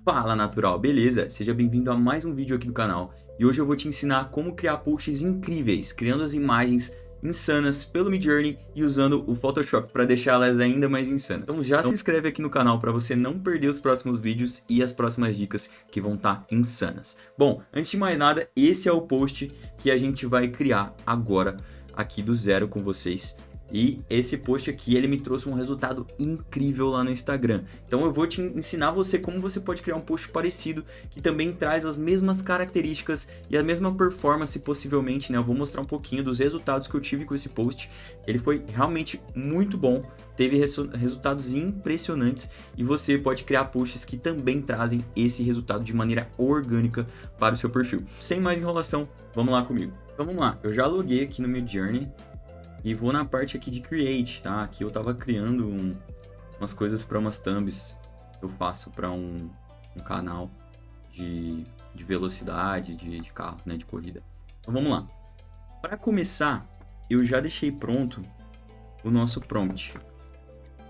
Fala natural, beleza? Seja bem-vindo a mais um vídeo aqui do canal e hoje eu vou te ensinar como criar posts incríveis, criando as imagens insanas pelo Midjourney e usando o Photoshop para deixá-las ainda mais insanas. Então já se inscreve aqui no canal para você não perder os próximos vídeos e as próximas dicas que vão estar insanas. Bom, antes de mais nada, esse é o post que a gente vai criar agora aqui do zero com vocês. E esse post aqui, ele me trouxe um resultado incrível lá no Instagram. Então eu vou te ensinar você como você pode criar um post parecido, que também traz as mesmas características e a mesma performance possivelmente, né? Eu vou mostrar um pouquinho dos resultados que eu tive com esse post. Ele foi realmente muito bom, teve resultados impressionantes e você pode criar posts que também trazem esse resultado de maneira orgânica para o seu perfil. Sem mais enrolação, vamos lá comigo. Então vamos lá, eu já loguei aqui no Midjourney. E vou na parte aqui de Create, tá? Aqui eu tava criando umas coisas para umas thumbs que eu faço para um canal de velocidade, de carros, né? De corrida. Então vamos lá. Para começar, eu já deixei pronto o nosso prompt.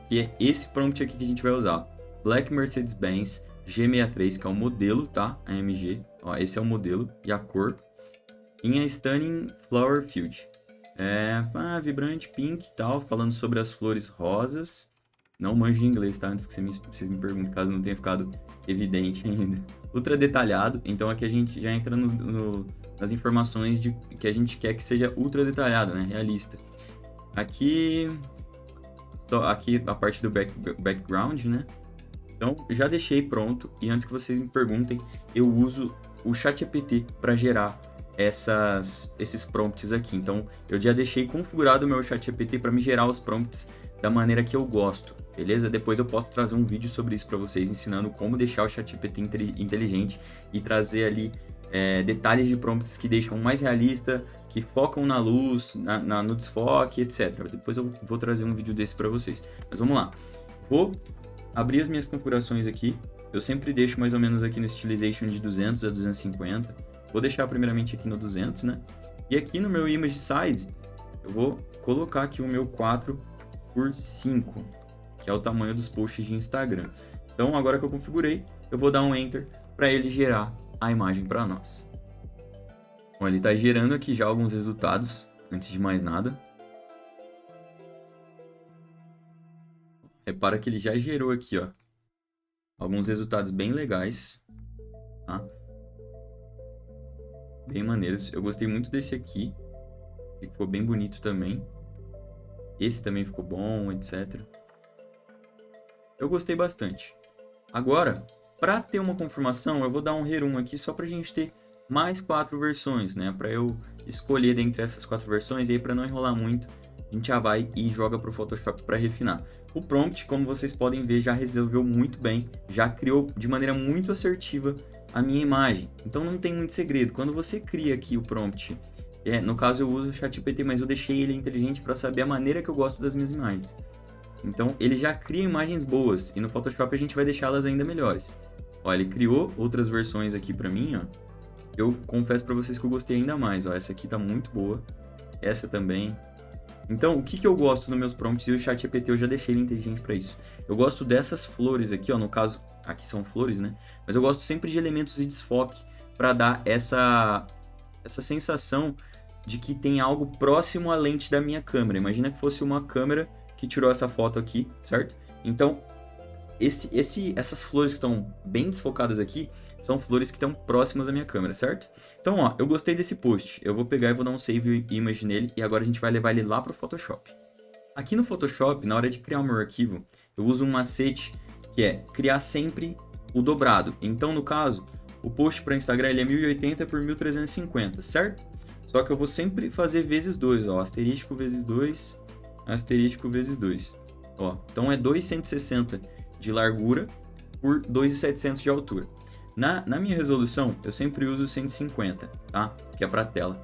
Que é esse prompt aqui que a gente vai usar. Black Mercedes-Benz G63, que é o modelo, tá? AMG. Ó, esse é o modelo e a cor. In a Stunning Flower Field. Vibrante, pink e tal, falando sobre as flores rosas. Não manjo de inglês, tá? Antes que vocês me perguntem, caso não tenha ficado evidente ainda. Ultra detalhado, então aqui a gente já entra nas informações de que a gente quer que seja ultra detalhado, né? Realista. Aqui a parte do background, né? Então, já deixei pronto e antes que vocês me perguntem, eu uso o ChatGPT para gerar esses prompts aqui. Então, eu já deixei configurado o meu ChatGPT para me gerar os prompts da maneira que eu gosto, beleza? Depois eu posso trazer um vídeo sobre isso para vocês, ensinando como deixar o ChatGPT inteligente e trazer ali detalhes de prompts que deixam mais realista, que focam na luz, no desfoque, etc. Depois eu vou trazer um vídeo desse para vocês. Mas vamos lá. Vou abrir as minhas configurações aqui. Eu sempre deixo mais ou menos aqui no Stylization de 200 a 250. Vou deixar primeiramente aqui no 200, né? E aqui no meu Image Size, eu vou colocar aqui o meu 4x5, que é o tamanho dos posts de Instagram. Então, agora que eu configurei, eu vou dar um Enter para ele gerar a imagem para nós. Bom, ele está gerando aqui já alguns resultados, antes de mais nada. Repara que ele já gerou aqui, ó, alguns resultados bem legais, tá? Bem maneiros. Eu gostei muito desse aqui. Ele ficou bem bonito também. Esse também ficou bom, etc. Eu gostei bastante. Agora, para ter uma confirmação, eu vou dar um rerum aqui só para a gente ter mais 4 versões, né? Para eu escolher dentre essas 4 versões. E aí, para não enrolar muito, a gente já vai e joga para o Photoshop para refinar. O prompt, como vocês podem ver, já resolveu muito bem. Já criou de maneira muito assertiva a minha imagem. Então não tem muito segredo. Quando você cria aqui o prompt, no caso eu uso o ChatGPT, mas eu deixei ele inteligente para saber a maneira que eu gosto das minhas imagens. Então ele já cria imagens boas e no Photoshop a gente vai deixá-las ainda melhores. Ó, ele criou outras versões aqui para mim, ó. Eu confesso para vocês que eu gostei ainda mais, ó. Essa aqui tá muito boa. Essa também. Então, o que eu gosto nos meus prompts e o ChatGPT eu já deixei ele inteligente para isso. Eu gosto dessas flores aqui, ó, no caso, aqui são flores, né? Mas eu gosto sempre de elementos de desfoque para dar essa sensação de que tem algo próximo à lente da minha câmera. Imagina que fosse uma câmera que tirou essa foto aqui, certo? Então, essas flores que estão bem desfocadas aqui são flores que estão próximas à minha câmera, certo? Então, ó, eu gostei desse post. Eu vou pegar e vou dar um save image nele e agora a gente vai levar ele lá para o Photoshop. Aqui no Photoshop, na hora de criar o meu arquivo, eu uso um macete que é criar sempre o dobrado. Então, no caso, o post para Instagram ele é 1080 por 1350, certo? Só que eu vou sempre fazer vezes 2, ó, asterístico vezes 2, asterístico vezes 2. Ó, então é 2,160 de largura por 2,700 de altura. Na minha resolução, eu sempre uso 150, tá? Que é para tela.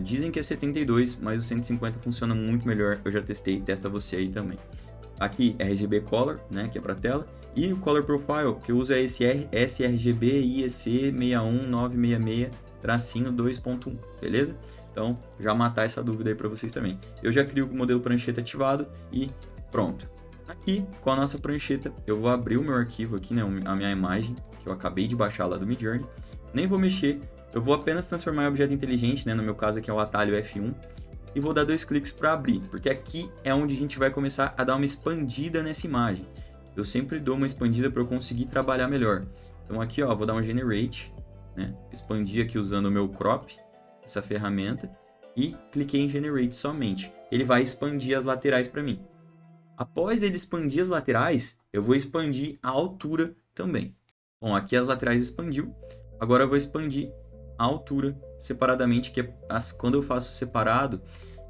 Dizem que é 72, mas o 150 funciona muito melhor. Eu já testei, testa você aí também. Aqui RGB Color, né, que é para tela, e o Color Profile, que eu uso é esse sRGB IEC 61966-2.1, beleza? Então, já matar essa dúvida aí para vocês também. Eu já crio o modelo prancheta ativado e pronto. Aqui, com a nossa prancheta, eu vou abrir o meu arquivo aqui, né, a minha imagem, que eu acabei de baixar lá do Midjourney. Nem vou mexer, eu vou apenas transformar em objeto inteligente, né, no meu caso aqui é o atalho F1, e vou dar 2 cliques para abrir, porque aqui é onde a gente vai começar a dar uma expandida nessa imagem. Eu sempre dou uma expandida para eu conseguir trabalhar melhor. Então aqui, ó, vou dar um Generate, né, expandir aqui usando o meu Crop, essa ferramenta, e cliquei em Generate somente. Ele vai expandir as laterais para mim. Após ele expandir as laterais, eu vou expandir a altura também. Bom, aqui as laterais expandiu, agora eu vou expandir a altura separadamente, que quando eu faço separado,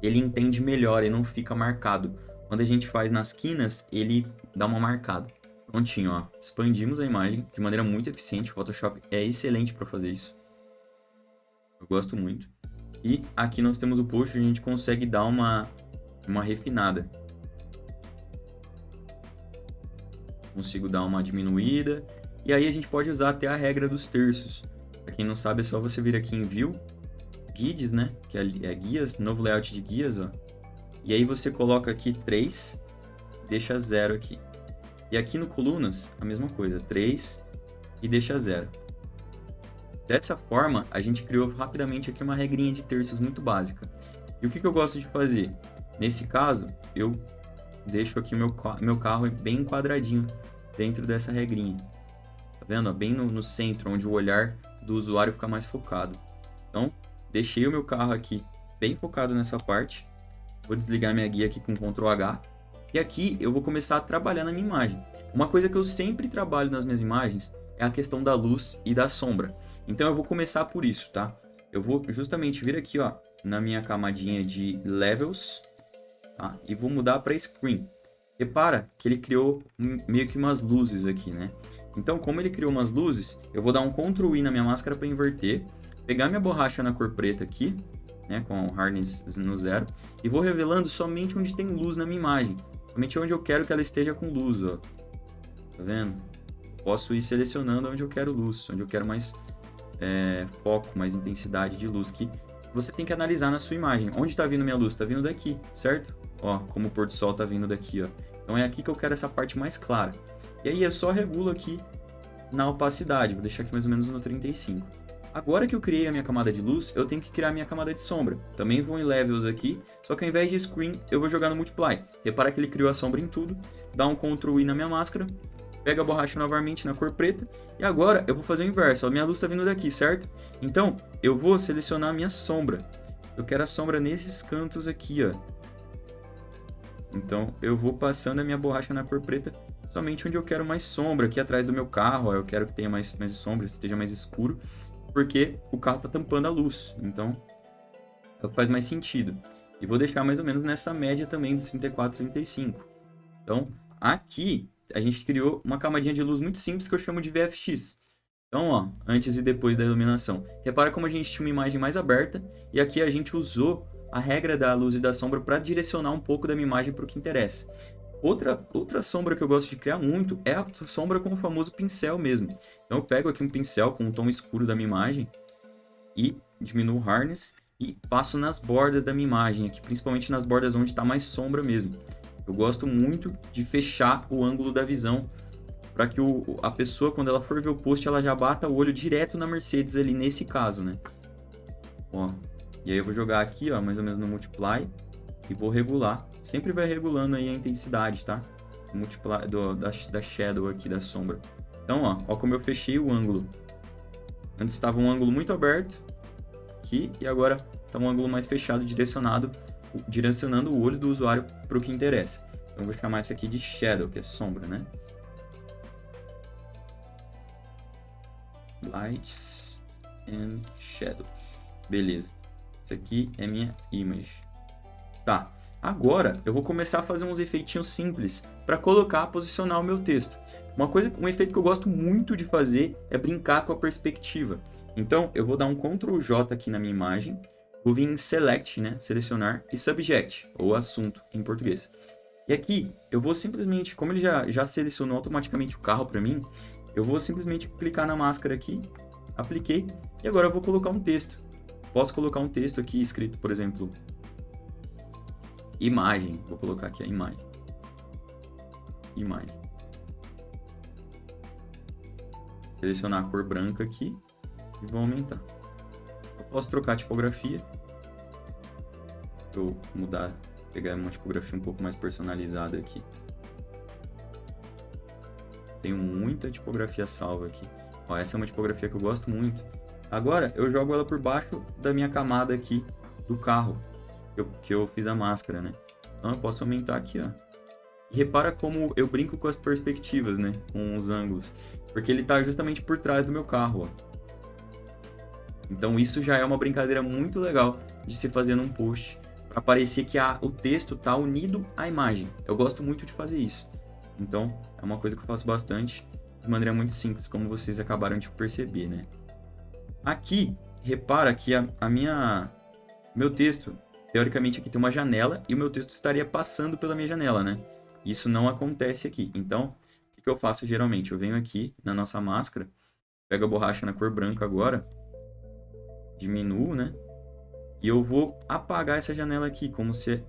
ele entende melhor e não fica marcado. Quando a gente faz nas quinas, ele dá uma marcada. Prontinho, ó. Expandimos a imagem de maneira muito eficiente, o Photoshop é excelente para fazer isso. Eu gosto muito. E aqui nós temos o post, a gente consegue dar uma refinada. Consigo dar uma diminuída. E aí a gente pode usar até a regra dos terços. Para quem não sabe, é só você vir aqui em View, Guides, né? Que é guias, novo layout de guias, ó. E aí você coloca aqui 3, deixa 0 aqui. E aqui no colunas, a mesma coisa, 3 e deixa 0. Dessa forma, a gente criou rapidamente aqui uma regrinha de terços muito básica. E o que eu gosto de fazer? Nesse caso, eu deixo aqui o meu carro bem enquadradinho dentro dessa regrinha. Tá vendo? Bem no centro, onde o olhar do usuário fica mais focado. Então, deixei o meu carro aqui bem focado nessa parte. Vou desligar minha guia aqui com Ctrl H. E aqui eu vou começar a trabalhar na minha imagem. Uma coisa que eu sempre trabalho nas minhas imagens é a questão da luz e da sombra. Então eu vou começar por isso, tá? Eu vou justamente vir aqui, ó, na minha camadinha de Levels, tá? E vou mudar para Screen. Repara que ele criou meio que umas luzes aqui, né? Então, como ele criou umas luzes, eu vou dar um Ctrl I na minha máscara para inverter, pegar minha borracha na cor preta aqui, né, com o Hardness no 0, e vou revelando somente onde tem luz na minha imagem, somente onde eu quero que ela esteja com luz, ó. Tá vendo? Posso ir selecionando onde eu quero luz, onde eu quero mais foco, mais intensidade de luz, que você tem que analisar na sua imagem. Onde está vindo minha luz? Está vindo daqui, certo? Ó, como o pôr do sol está vindo daqui, ó. Então é aqui que eu quero essa parte mais clara. E aí eu só regulo aqui na opacidade, vou deixar aqui mais ou menos no 35. Agora que eu criei a minha camada de luz, eu tenho que criar a minha camada de sombra. Também vou em Levels aqui, só que ao invés de Screen, eu vou jogar no Multiply. Repara que ele criou a sombra em tudo, dá um Ctrl I na minha máscara, pega a borracha novamente na cor preta, e agora eu vou fazer o inverso, a minha luz está vindo daqui, certo? Então, eu vou selecionar a minha sombra. Eu quero a sombra nesses cantos aqui, ó. Então, eu vou passando a minha borracha na cor preta somente onde eu quero mais sombra, aqui atrás do meu carro, ó, eu quero que tenha mais sombra, esteja mais escuro, porque o carro está tampando a luz, então é o que faz mais sentido. E vou deixar mais ou menos nessa média também dos 34, 35. Então, aqui a gente criou uma camadinha de luz muito simples que eu chamo de VFX. Então, ó, antes e depois da iluminação. Repara como a gente tinha uma imagem mais aberta e aqui a gente usou a regra da luz e da sombra para direcionar um pouco da minha imagem para o que interessa. Outra sombra que eu gosto de criar muito é a sombra com o famoso pincel mesmo. Então eu pego aqui um pincel com um tom escuro da minha imagem e diminuo o Hardness e passo nas bordas da minha imagem, aqui, principalmente nas bordas onde está mais sombra mesmo. Eu gosto muito de fechar o ângulo da visão para que a pessoa, quando ela for ver o post, ela já bata o olho direto na Mercedes ali nesse caso, né? Ó, e aí eu vou jogar aqui, ó, mais ou menos no Multiply e vou regular. Sempre vai regulando aí a intensidade, tá? O Multiply da Shadow aqui, da sombra. Então, ó como eu fechei o ângulo. Antes estava um ângulo muito aberto aqui e agora está um ângulo mais fechado, direcionando o olho do usuário para o que interessa. Então, eu vou chamar isso aqui de Shadow, que é sombra, né? Lights and Shadows. Beleza. Isso aqui é minha image. Tá. Agora, eu vou começar a fazer uns efeitinhos simples para posicionar o meu texto. Um efeito que eu gosto muito de fazer é brincar com a perspectiva. Então, eu vou dar um Ctrl J aqui na minha imagem, vou vir em Select, né, selecionar, e Subject, ou assunto em português. E aqui, eu vou simplesmente, como ele já selecionou automaticamente o carro para mim, eu vou simplesmente clicar na máscara aqui, apliquei, e agora eu vou colocar um texto. Posso colocar um texto aqui escrito, por exemplo, imagem, vou colocar aqui a imagem. imagem. Selecionar a cor branca aqui e vou aumentar. Eu posso trocar a tipografia. Vou mudar, pegar uma tipografia um pouco mais personalizada aqui. Tenho muita tipografia salva aqui. Ó, essa é uma tipografia que eu gosto muito. Agora eu jogo ela por baixo da minha camada aqui do carro, que eu fiz a máscara, né? Então eu posso aumentar aqui, ó. E repara como eu brinco com as perspectivas, né? Com os ângulos. Porque ele tá justamente por trás do meu carro, ó. Então isso já é uma brincadeira muito legal de se fazer num post, para parecer que o texto tá unido à imagem. Eu gosto muito de fazer isso. Então é uma coisa que eu faço bastante, de maneira muito simples, como vocês acabaram de perceber, né? Aqui, repara que meu texto, teoricamente aqui tem uma janela e o meu texto estaria passando pela minha janela, né? Isso não acontece aqui. Então, o que eu faço geralmente? Eu venho aqui na nossa máscara, pego a borracha na cor branca agora, diminuo, né? E eu vou apagar essa janela aqui, como se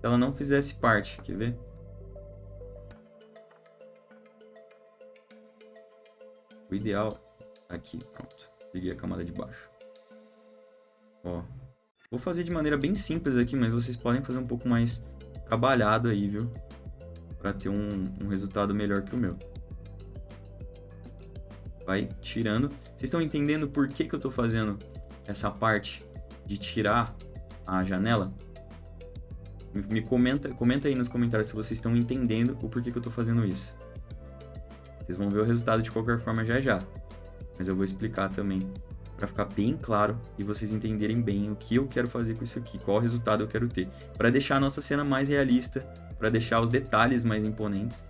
ela não fizesse parte. Quer ver? O ideal aqui, pronto. Liguei a camada de baixo. Ó, vou fazer de maneira bem simples aqui, mas vocês podem fazer um pouco mais trabalhado aí, viu? Para ter um resultado melhor que o meu. Vai tirando. Vocês estão entendendo por que eu estou fazendo essa parte de tirar a janela? Comenta aí nos comentários se vocês estão entendendo o porquê que eu estou fazendo isso. Vocês vão ver o resultado de qualquer forma já. Mas eu vou explicar também para ficar bem claro e vocês entenderem bem o que eu quero fazer com isso aqui, qual resultado eu quero ter, para deixar a nossa cena mais realista, para deixar os detalhes mais imponentes.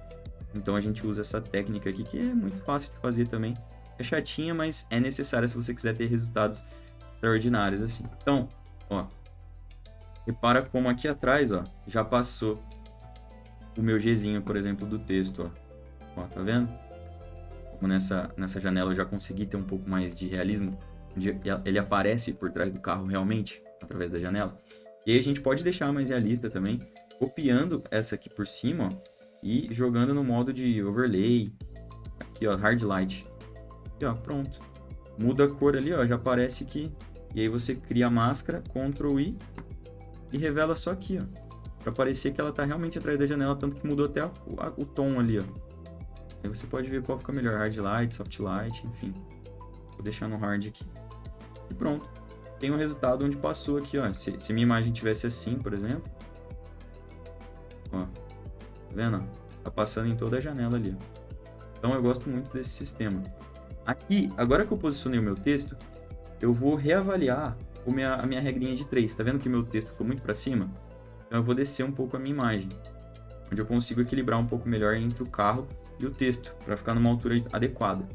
Então a gente usa essa técnica aqui, que é muito fácil de fazer também. É chatinha, mas é necessária se você quiser ter resultados extraordinários assim. Então, ó, repara como aqui atrás, ó, já passou o meu Gzinho, por exemplo, do texto, ó, tá vendo? Como nessa janela eu já consegui ter um pouco mais de realismo, onde ele aparece por trás do carro realmente, através da janela. E aí a gente pode deixar mais realista também, copiando essa aqui por cima, ó, e jogando no modo de overlay, aqui ó, hard light. Aqui ó, pronto. Muda a cor ali, ó, já aparece aqui. E aí você cria a máscara, Ctrl I, e revela só aqui, ó, para parecer que ela tá realmente atrás da janela, tanto que mudou até o tom ali, ó. Aí você pode ver qual fica melhor, hard light, soft light, enfim. Vou deixar no hard aqui. E pronto. Tem um resultado onde passou aqui, ó. Se minha imagem tivesse assim, por exemplo. Ó. Tá vendo? Tá passando em toda a janela ali, ó. Então eu gosto muito desse sistema. Aqui, agora que eu posicionei o meu texto, eu vou reavaliar a minha regrinha de 3. Tá vendo que meu texto ficou muito para cima? Então eu vou descer um pouco a minha imagem, onde eu consigo equilibrar um pouco melhor entre o carro e o texto, para ficar numa altura adequada.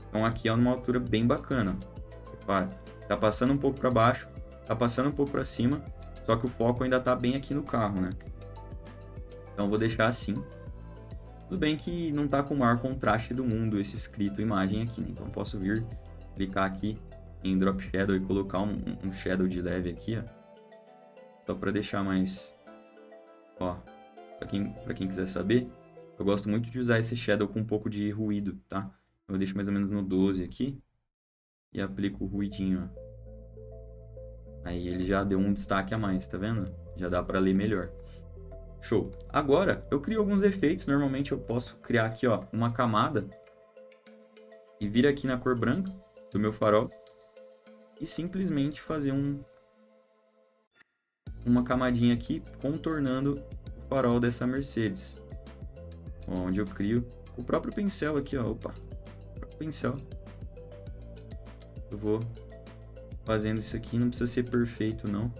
Então aqui é numa altura bem bacana. Repara, tá passando um pouco para baixo, tá passando um pouco para cima, só que o foco ainda tá bem aqui no carro, né? Então eu vou deixar assim. Tudo bem que não tá com o maior contraste do mundo esse escrito imagem aqui, né? Então eu posso vir, clicar aqui em Drop Shadow e colocar um shadow de leve aqui, ó. Só para deixar mais... Ó, para quem quiser saber, eu gosto muito de usar esse shadow com um pouco de ruído, tá? Eu deixo mais ou menos no 12 aqui e aplico o ruidinho, ó. Aí ele já deu um destaque a mais, tá vendo? Já dá para ler melhor. Show! Agora, eu crio alguns efeitos. Normalmente eu posso criar aqui, ó, uma camada e vir aqui na cor branca do meu farol e simplesmente fazer uma camadinha aqui contornando o farol dessa Mercedes. Onde eu crio o próprio pincel aqui, ó. Opa! O próprio pincel. Eu vou fazendo isso aqui. Não precisa ser perfeito, não.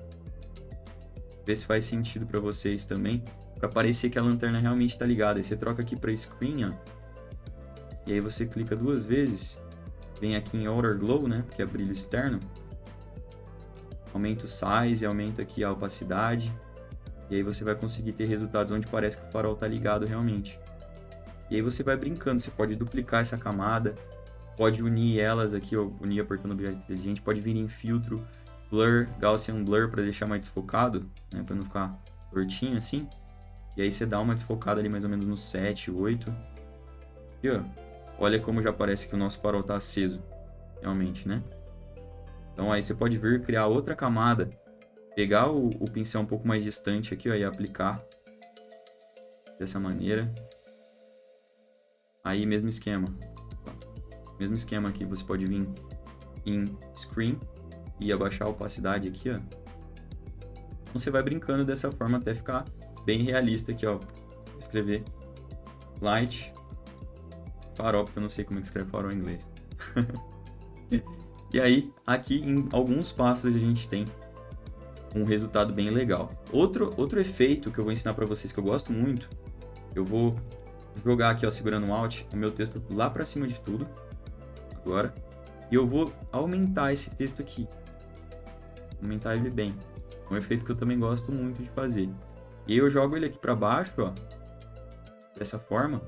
Ver se faz sentido para vocês também. Para parecer que a lanterna realmente está ligada. Aí você troca aqui para Screen, ó. E aí você clica 2 vezes. Vem aqui em Outer Glow, né? Que é brilho externo. Aumenta o size, aumenta aqui a opacidade. E aí você vai conseguir ter resultados onde parece que o farol está ligado realmente. E aí você vai brincando, você pode duplicar essa camada, pode unir elas aqui, ó, unir apertando o objeto inteligente, pode vir em filtro, blur, Gaussian blur para deixar mais desfocado, né, para não ficar tortinho assim. E aí você dá uma desfocada ali mais ou menos no 7, 8. E ó, olha como já parece que o nosso farol tá aceso, realmente, né? Então aí você pode vir criar outra camada, pegar o pincel um pouco mais distante aqui, ó, e aplicar dessa maneira. Aí mesmo esquema. Mesmo esquema aqui, você pode vir em Screen e abaixar a opacidade aqui, ó. Então você vai brincando dessa forma até ficar bem realista aqui, ó. Vou escrever Light Farol, porque eu não sei como é que escreve farol em inglês. E aí, aqui em alguns passos a gente tem um resultado bem legal. Outro efeito que eu vou ensinar para vocês que eu gosto muito, eu vou jogar aqui, ó, segurando o Alt, o meu texto lá para cima de tudo, agora, e eu vou aumentar esse texto aqui, aumentar ele bem. É um efeito que eu também gosto muito de fazer. E aí eu jogo ele aqui para baixo, ó, dessa forma,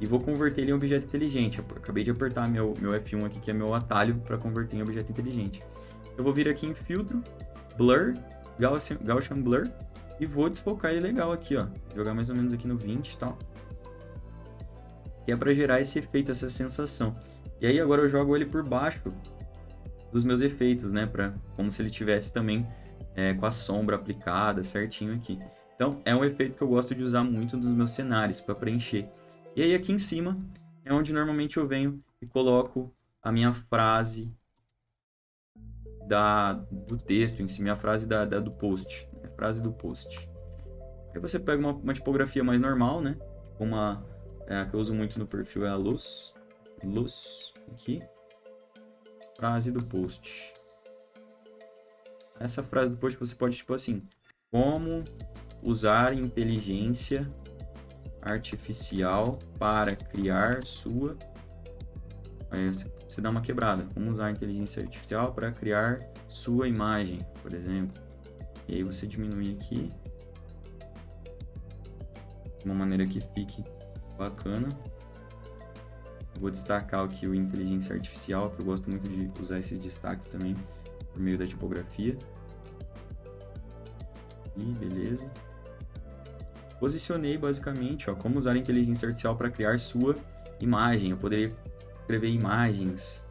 e vou converter ele em objeto inteligente. Eu acabei de apertar meu F1 aqui, que é meu atalho para converter em objeto inteligente. Eu vou vir aqui em filtro, blur, Gaussian blur, e vou desfocar ele legal aqui, ó, jogar mais ou menos aqui no 20 e tal. E é para gerar esse efeito, essa sensação. E aí agora eu jogo ele por baixo dos meus efeitos, né, como se ele tivesse também com a sombra aplicada certinho aqui. Então é um efeito que eu gosto de usar muito nos meus cenários para preencher. E aí aqui em cima é onde normalmente eu venho e coloco a minha frase do texto em si, minha frase do post, a frase do post. Aí você pega uma tipografia mais normal, né? A que eu uso muito no perfil é a Luz, aqui, frase do post. Essa frase do post você pode, tipo assim, como usar inteligência artificial para criar sua... Aí você dá uma quebrada. Como usar a inteligência artificial para criar sua imagem, por exemplo. E aí você diminui aqui de uma maneira que fique bacana. Vou destacar aqui o inteligência artificial, que eu gosto muito de usar esses destaques também por meio da tipografia. E beleza. Posicionei basicamente, ó, como usar a inteligência artificial para criar sua imagem. Eu poderia escrever imagens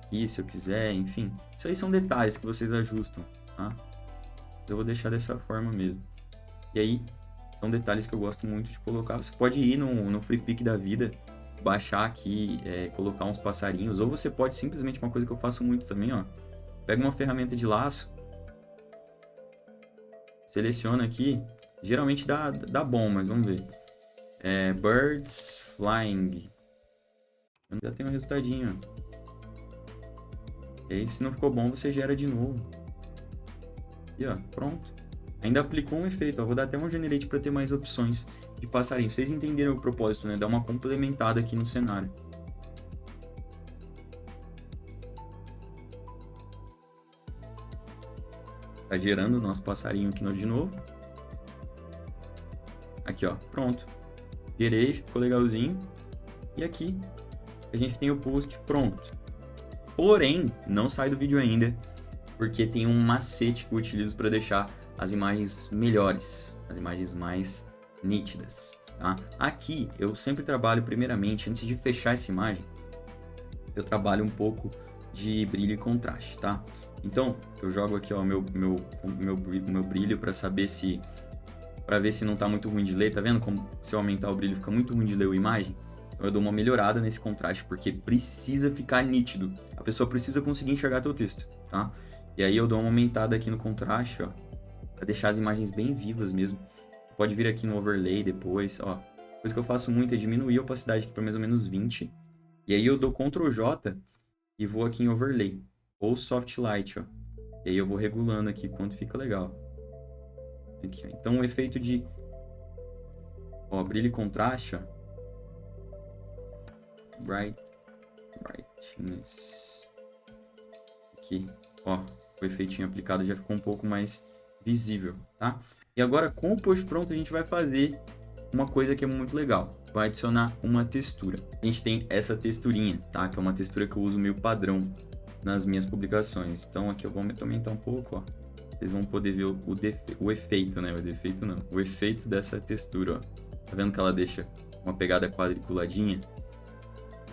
aqui se eu quiser, enfim. Isso aí são detalhes que vocês ajustam, tá? Eu vou deixar dessa forma mesmo. E aí, são detalhes que eu gosto muito de colocar. Você pode ir no Free Pick da vida, baixar aqui, colocar uns passarinhos, ou você pode simplesmente, uma coisa que eu faço muito também, ó. Pega uma ferramenta de laço, seleciona aqui, geralmente dá bom, mas vamos ver. Birds Flying. Já tem um resultadinho. E aí, se não ficou bom, você gera de novo. E ó, pronto. Ainda aplicou um efeito, ó. Vou dar até um generate para ter mais opções de passarinho. Vocês entenderam o propósito, né? Dar uma complementada aqui no cenário. Tá gerando o nosso passarinho aqui de novo. Aqui, ó, pronto. Gerei, ficou legalzinho. E aqui a gente tem o post pronto. Porém, não sai do vídeo ainda, porque tem um macete que eu utilizo para deixar as imagens melhores, as imagens mais nítidas, tá? Aqui eu sempre trabalho primeiramente, antes de fechar essa imagem, eu trabalho um pouco de brilho e contraste, tá? Então, eu jogo aqui, ó, meu brilho para saber se... para ver se não tá muito ruim de ler, tá vendo? Como se eu aumentar o brilho fica muito ruim de ler a imagem. Então eu dou uma melhorada nesse contraste, porque precisa ficar nítido. A pessoa precisa conseguir enxergar teu texto, tá? E aí eu dou uma aumentada aqui no contraste, ó, para deixar as imagens bem vivas mesmo. Pode vir aqui no overlay depois, ó. Coisa que eu faço muito é diminuir a opacidade aqui para mais ou menos 20. E aí eu dou Ctrl J e vou aqui em overlay, ou soft light, ó. E aí eu vou regulando aqui quanto fica legal. Aqui, ó. Então o efeito de, ó, brilho e contraste, ó. Brightness. Aqui, ó, o efeitinho aplicado já ficou um pouco mais visível, tá? E agora com o post pronto a gente vai fazer uma coisa que é muito legal. Vai adicionar uma textura. A gente tem essa texturinha, tá? Que é uma textura que eu uso meio padrão nas minhas publicações. Então aqui eu vou aumentar um pouco, ó. vocês vão poder ver o efeito, né? O defeito não. O efeito dessa textura, ó. Tá vendo que ela deixa uma pegada quadriculadinha?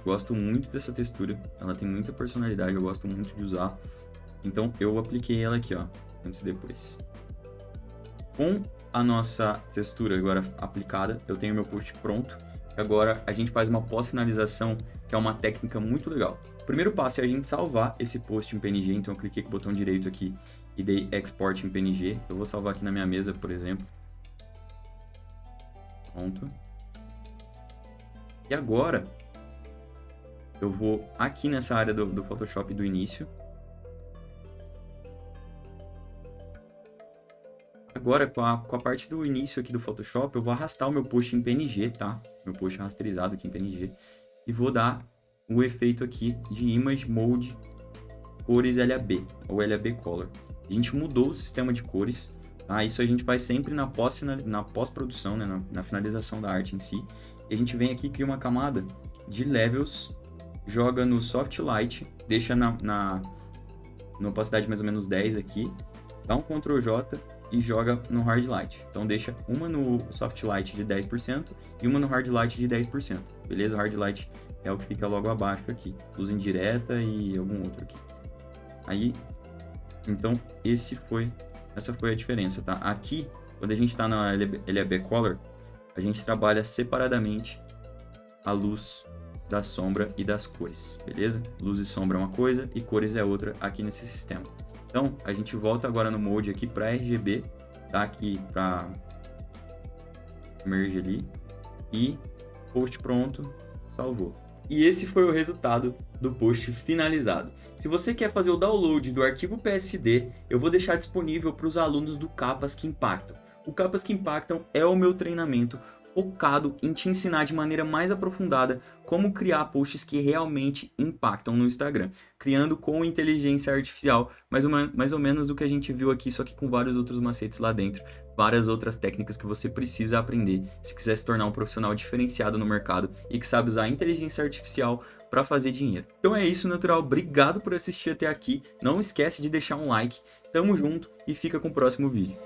Gosto muito dessa textura. Ela tem muita personalidade, eu gosto muito de usar. Então, eu apliquei ela aqui, ó. Antes e depois. Com a nossa textura agora aplicada, eu tenho meu post pronto. Agora, a gente faz uma pós-finalização, que é uma técnica muito legal. O primeiro passo é a gente salvar esse post em PNG. Então, eu cliquei com o botão direito aqui e dei Export em PNG. Eu vou salvar aqui na minha mesa, por exemplo. Pronto. E agora, eu vou aqui nessa área do Photoshop do início. Agora, com a parte do início aqui do Photoshop, eu vou arrastar o meu post em PNG, tá? Meu post rasterizado aqui em PNG. E vou dar o efeito aqui de Image Mode Cores LAB, ou LAB Color. A gente mudou o sistema de cores, tá? Isso a gente faz sempre na pós-produção, né? Na finalização da arte em si. E a gente vem aqui e cria uma camada de Levels, joga no Soft Light, deixa na opacidade mais ou menos 10 aqui, dá um Ctrl J e joga no Hard Light. Então deixa uma no Soft Light de 10% e uma no Hard Light de 10%, beleza? O Hard Light é o que fica logo abaixo aqui, luz indireta e algum outro aqui. Aí, então essa foi a diferença, tá? Aqui, quando a gente está na LAB Color, a gente trabalha separadamente a luz da sombra e das cores, beleza? Luz e sombra é uma coisa e cores é outra aqui nesse sistema. Então, a gente volta agora no Mode aqui para RGB, tá? Aqui para Merge ali e post pronto, salvou. E esse foi o resultado do post finalizado. Se você quer fazer o download do arquivo PSD, eu vou deixar disponível para os alunos do Capas que Impactam. O Capas que Impactam é o meu treinamento focado em te ensinar de maneira mais aprofundada como criar posts que realmente impactam no Instagram, criando com inteligência artificial, mais ou menos do que a gente viu aqui, só que com vários outros macetes lá dentro, várias outras técnicas que você precisa aprender se quiser se tornar um profissional diferenciado no mercado e que sabe usar a inteligência artificial para fazer dinheiro. Então é isso, natural. Obrigado por assistir até aqui. Não esquece de deixar um like. Tamo junto e fica com o próximo vídeo.